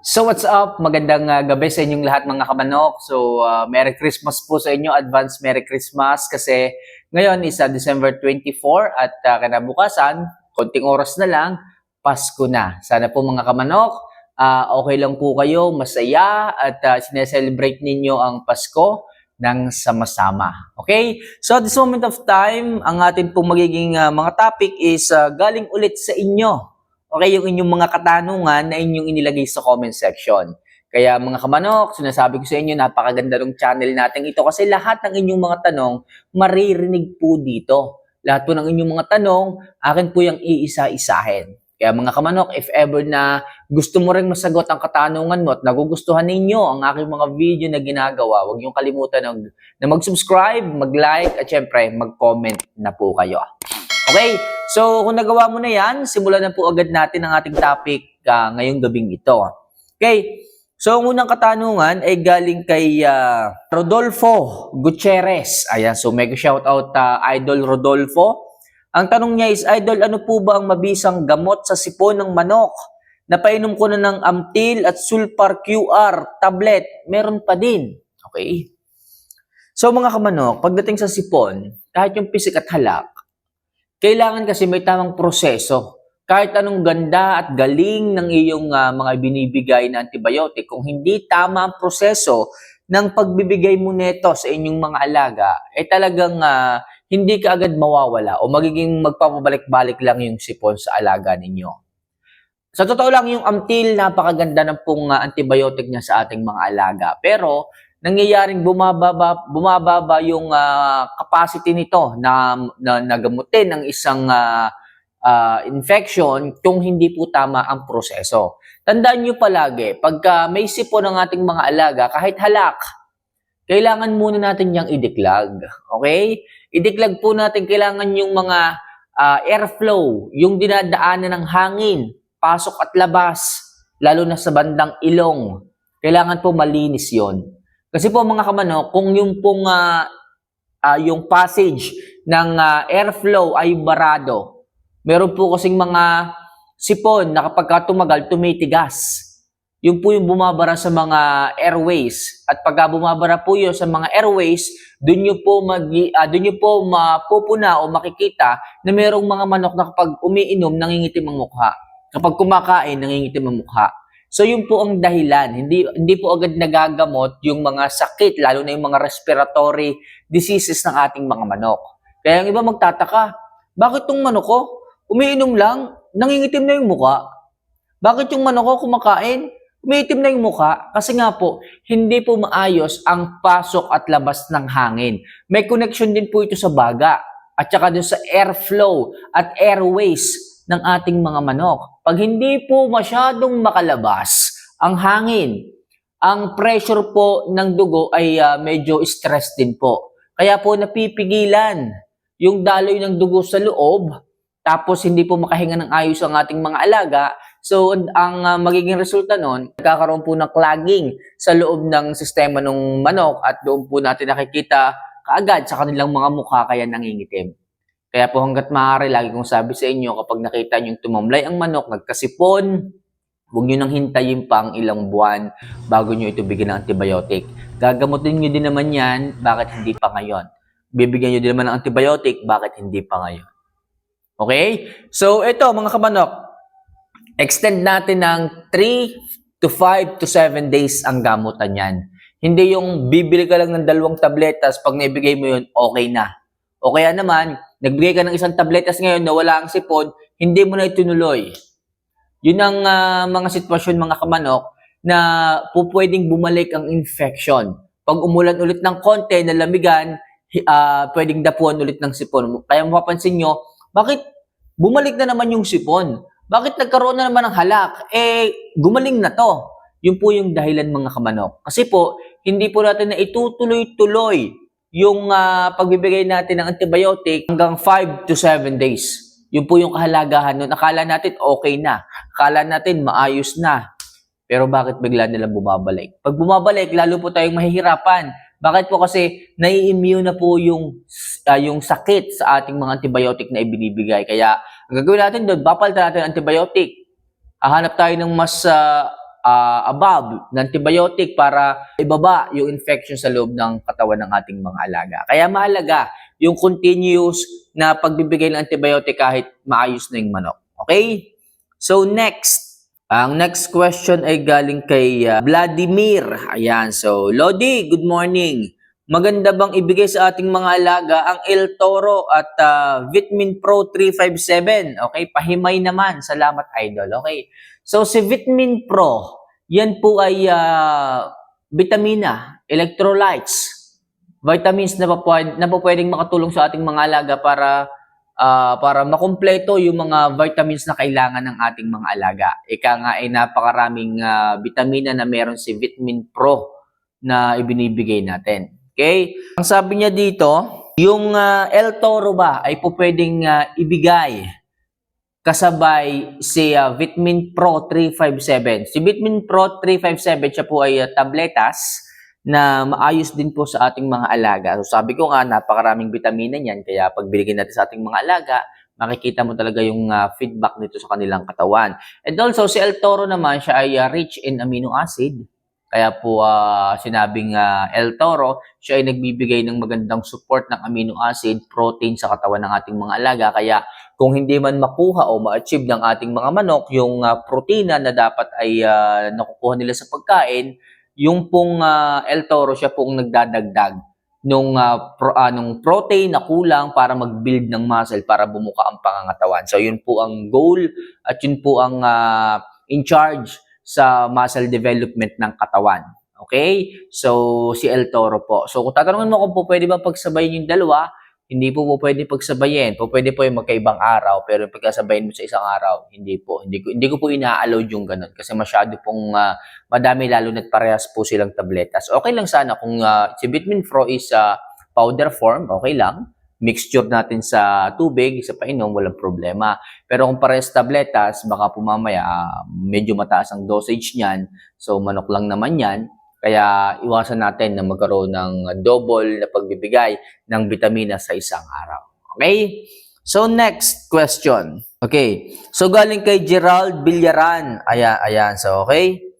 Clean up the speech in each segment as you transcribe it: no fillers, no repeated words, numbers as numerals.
So what's up? Magandang gabi sa inyong lahat mga kamanok. So Merry Christmas po sa inyo. Advance Merry Christmas kasi ngayon is December 24 at kinabukasan, konting oras na lang, Pasko na. Sana po mga kamanok, okay lang po kayo, masaya at sineselebrate ninyo ang Pasko ng sama-sama. Okay? So at this moment of time, ang atin pong magiging mga topic is galing ulit sa inyo. Okay, yung inyong mga katanungan na inyong inilagay sa comment section. Kaya mga kamanok, sinasabi ko sa inyo, napakaganda ng channel natin ito kasi lahat ng inyong mga tanong maririnig po dito. Lahat po ng inyong mga tanong, akin po yung iisa-isahin. Kaya mga kamanok, if ever na gusto mo rin masagot ang katanungan mo at nagugustuhan ninyo ang aking mga video na ginagawa, huwag niyong kalimutan na mag-subscribe, mag-like, at syempre mag-comment na po kayo. Okay, so kung nagawa mo na yan, simulan na po agad natin ang ating topic ngayong gabing ito. Okay, so ang unang katanungan ay galing kay Rodolfo Gutierrez. Ayan, so mega shoutout Idol Rodolfo. Ang tanong niya is, Idol, ano po ba ang mabisang gamot sa sipon ng manok? Napainom ko na ng Amtil at Sulfar QR tablet. Meron pa din. Okay. So mga kamanok, pagdating sa sipon, kahit yung pisik at halak, kailangan kasi may tamang proseso. Kahit anong ganda at galing ng iyong mga binibigay na antibiotic, kung hindi tama ang proseso ng pagbibigay mo neto sa inyong mga alaga, talagang hindi ka agad mawawala o magiging magpapabalik-balik lang yung sipon sa alaga ninyo. Sa totoo lang, yung Amtil, napakaganda ng pong antibiotic niya sa ating mga alaga. Pero nangyayaring bumababa yung capacity nito na gamutin ang isang infection kung hindi po tama ang proseso. Tandaan nyo palagi, pagka may sipon ng ating mga alaga, kahit halak, kailangan muna natin yung idiklag. Okay? Idiklag po natin, kailangan yung mga airflow, yung dinadaanan ng hangin, pasok at labas, lalo na sa bandang ilong. Kailangan po malinis yon. Kasi po mga kamanok, kung yung pong yung passage ng airflow ay barado, meron po kasing mga sipon na kapag tumagal, tumitigas. Yun po yung bumabara sa mga airways. At pagka bumabara po yun sa mga airways, doon nyo po mapupuna o makikita na merong mga manok na kapag umiinom, nangingitim ang mukha. Kapag kumakain, nangingitim ang mukha. So yun po ang dahilan. Hindi po agad nagagamot yung mga sakit, lalo na yung mga respiratory diseases ng ating mga manok. Kaya yung iba magtataka, bakit tong manok ko, umiinom lang, nangingitim na yung mukha? Bakit yung manok ko kumakain, umiitim na yung mukha? Kasi nga po, hindi po maayos ang pasok at labas ng hangin. May connection din po ito sa baga at saka dun sa airflow at airways ng ating mga manok. Pag hindi po masyadong makalabas ang hangin, ang pressure po ng dugo ay medyo stress din po. Kaya po napipigilan yung daloy ng dugo sa loob, tapos hindi po makahinga ng ayos ang ating mga alaga. So ang magiging resulta nun, nagkakaroon po ng clogging sa loob ng sistema ng manok at doon po natin nakikita kaagad sa kanilang mga mukha kaya nangingitim. Kaya po hanggat maaari, lagi kong sabi sa inyo, kapag nakita nyo tumamlay ang manok, nagkasipon, huwag nyo nang hintayin pa ang ilang buwan bago nyo ito bigyan ng antibiotic. Gagamutin nyo din naman yan, bakit hindi pa ngayon? Bibigyan nyo din naman ng antibiotic, bakit hindi pa ngayon? Okay? So ito mga kamanok, extend natin ng 3 to 5 to 7 days ang gamutan yan. Hindi yung bibili ka lang ng 2 tabletas, pag naibigay mo yun, okay na. O kaya naman, nagbigay ka ng 1 tabletas ngayon na wala ang sipon, hindi mo na itinuloy. Yun ang mga sitwasyon mga kamanok na po pwedeng bumalik ang infection. Pag umulan ulit ng konti, nalamigan, pwedeng dapuan ulit ng sipon. Kaya mapapansin nyo, bakit bumalik na naman yung sipon? Bakit nagkaroon na naman ng halak? Gumaling na to. Yun po yung dahilan mga kamanok. Kasi po, hindi po natin na itutuloy-tuloy yung pagbibigay natin ng antibiotic hanggang 5 to 7 days. Yun po yung kahalagahan nun. Akala natin okay na. Akala natin maayos na. Pero bakit bigla nilang bumabalik? Pag bumabalik, lalo po tayong mahihirapan. Bakit po? Kasi nai-immune na po yung sakit sa ating mga antibiotic na ibinibigay. Kaya ang gagawin natin doon, papalitan natin ang antibiotic. Hahanap tayo ng mas above ng antibiotic para ibaba yung infection sa loob ng katawan ng ating mga alaga. Kaya mahalaga yung continuous na pagbibigay ng antibiotic kahit maayos na yung manok. Okay? So next, ang next question ay galing kay Vladimir. Ayan, so Lodi, good morning. Maganda bang ibigay sa ating mga alaga ang El Toro at Vitamin Pro 357? Okay, pahimay naman. Salamat, Idol. Okay, so si Vitamin Pro, yan po ay vitamina, electrolytes, vitamins na pwedeng makatulong sa ating mga alaga para makumpleto yung mga vitamins na kailangan ng ating mga alaga. Ika nga ay napakaraming vitamina na meron si Vitamin Pro na ibinibigay natin. Okay? Ang sabi niya dito, yung El Toro ba ay pwedeng ibigay kasabay si Vitamin Pro 357. Si Vitamin Pro 357, siya po ay tabletas na maayos din po sa ating mga alaga. So sabi ko nga, napakaraming vitamina niyan, kaya pag binigyan natin sa ating mga alaga, makikita mo talaga yung feedback nito sa kanilang katawan. And also, si El Toro naman, siya ay rich in amino acid. Kaya po sinabing El Toro, siya ay nagbibigay ng magandang support ng amino acid, protein sa katawan ng ating mga alaga. Kaya kung hindi man makuha o ma-achieve ng ating mga manok yung protina na dapat ay nakukuha nila sa pagkain, yung pong El Toro, siya pong nagdadagdag nung protein na kulang para mag-build ng muscle para bumuka ang pangangatawan. So yun po ang goal at yun po ang in charge sa muscle development ng katawan. Okay? So, si El Toro po. So, kung tatanungin mo kung po pwede ba pagsabayin yung dalawa, hindi po pwede pagsabayin. Pwede po yung magkaibang araw, pero pagkasabayin mo sa isang araw, hindi po. Hindi ko po ina-allow yung ganun kasi masyado pong madami, lalo na't parehas po silang tabletas. Okay lang sana kung si Vitamin Pro is powder form, okay lang. Mixture natin sa tubig, sa painom, walang problema. Pero kung parehas tabletas, baka po mamaya medyo mataas ang dosage niyan. So, manok lang naman yan. Kaya iwasan natin na magkaroon ng double na pagbibigay ng vitamina sa isang araw. Okay? So, next question. Okay. So, galing kay Gerald Villaran. Ayan. So, okay.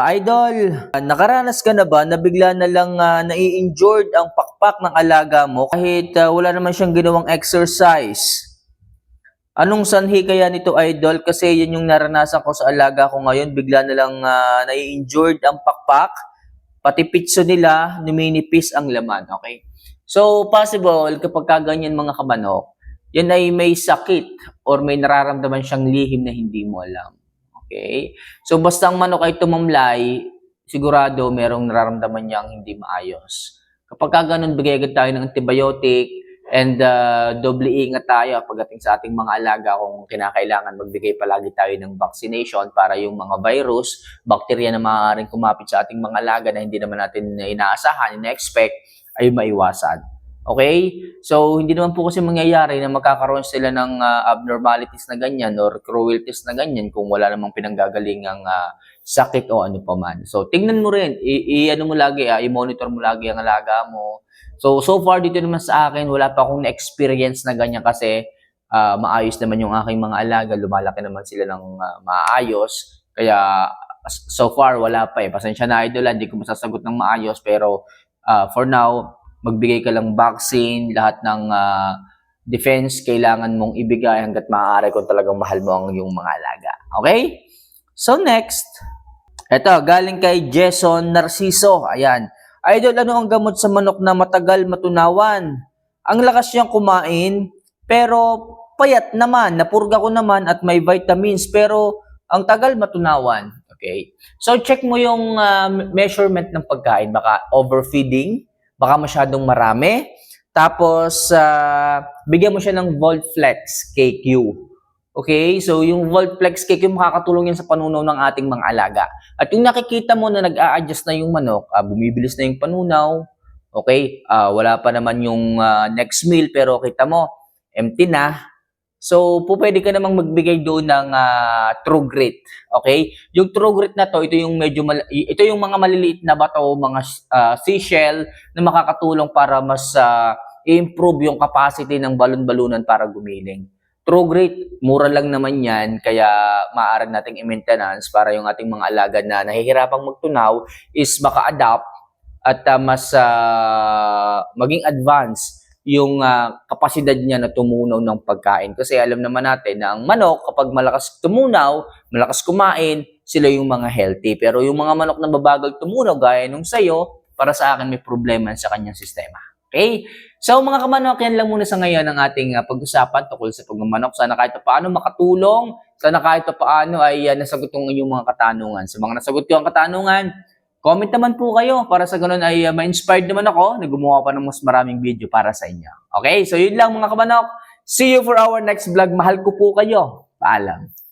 Idol, nakaranas ka na ba na bigla na lang nai-injured ang pakpak ng alaga mo kahit wala naman siyang ginawang exercise? Anong sanhi kaya nito, Idol? Kasi yan yung naranasan ko sa alaga ko ngayon. Bigla na lang nai-injured ang pakpak. Pati pitso nila, numinipis ang laman. Okay? So, possible kapag ganyan mga kamanok, yan ay may sakit or may nararamdaman siyang lihim na hindi mo alam. Okay? So, basta ang manok ay tumamlay, sigurado merong nararamdaman niyang hindi maayos. Kapag ganun, bigay agad tayo ng antibiotic and doble ingat tayo pagdating sa ating mga alaga kung kinakailangan magbigay palagi tayo ng vaccination para yung mga virus, bakterya na maaaring kumapit sa ating mga alaga na hindi naman natin inaasahan, ina-expect, ay maiwasan. Okay? So, hindi naman po kasi mangyayari na magkakaroon sila ng abnormalities na ganyan or cruelties na ganyan kung wala namang pinanggagalingang sakit o ano pa man. So, tingnan mo rin. I-ano mo lagi, i-monitor mo lagi ang alaga mo. So far dito naman sa akin, wala pa akong na-experience na ganyan kasi maayos naman yung aking mga alaga. Lumalaki naman sila ng maayos. Kaya, so far, wala pa eh. Pasensya na, Idol, hindi ko masasagot ng maayos. Pero, for now, magbigay ka lang vaccine, lahat ng defense kailangan mong ibigay hanggat maaari kung talagang mahal mo ang iyong mga alaga. Okay? So next, eto, galing kay Jason Narciso. Ayan. Idol, ano ang gamot sa manok na matagal matunawan? Ang lakas niyang kumain, pero payat naman. Napurga ko naman at may vitamins, pero ang tagal matunawan. Okay? So check mo yung measurement ng pagkain. Baka overfeeding, baka masyadong marami. Tapos, bigyan mo siya ng Voltflex KQ. Okay? So, yung Voltflex KQ, makakatulong yan sa panunaw ng ating mga alaga. At yung nakikita mo na nag-a-adjust na yung manok, bumibilis na yung panunaw, okay? Wala pa naman yung next meal, pero kita mo, empty na. So, pwede ka namang magbigay doon ng True Grit. Okay? Yung True Grit na to, ito yung ito yung mga maliliit na bato, mga seashell na makakatulong para mas i-improve yung capacity ng balon-balunan para gumiling. true great, mura lang naman yan, kaya maaari nating i-maintenance para yung ating mga alaga na nahihirapang magtunaw is maka-adapt at mas maging advance yung kapasidad niya na tumunaw ng pagkain. Kasi alam naman natin na ang manok, kapag malakas tumunaw, malakas kumain, sila yung mga healthy. Pero yung mga manok na babagal tumunaw, gaya nung sayo, para sa akin may problema sa kanyang sistema. Okay? So mga kamanok, yan lang muna sa ngayon ang ating pag-usapan tungkol sa pagmamanok. Sana kahit paano makatulong, sana kahit paano ay nasagot yung inyong mga katanungan. Sa mga nasagot ko ang katanungan, comment naman po kayo para sa ganun ay ma-inspired naman ako na gumawa pa ng mas maraming video para sa inyo. Okay? So yun lang mga kamanok. See you for our next vlog. Mahal ko po kayo. Paalam.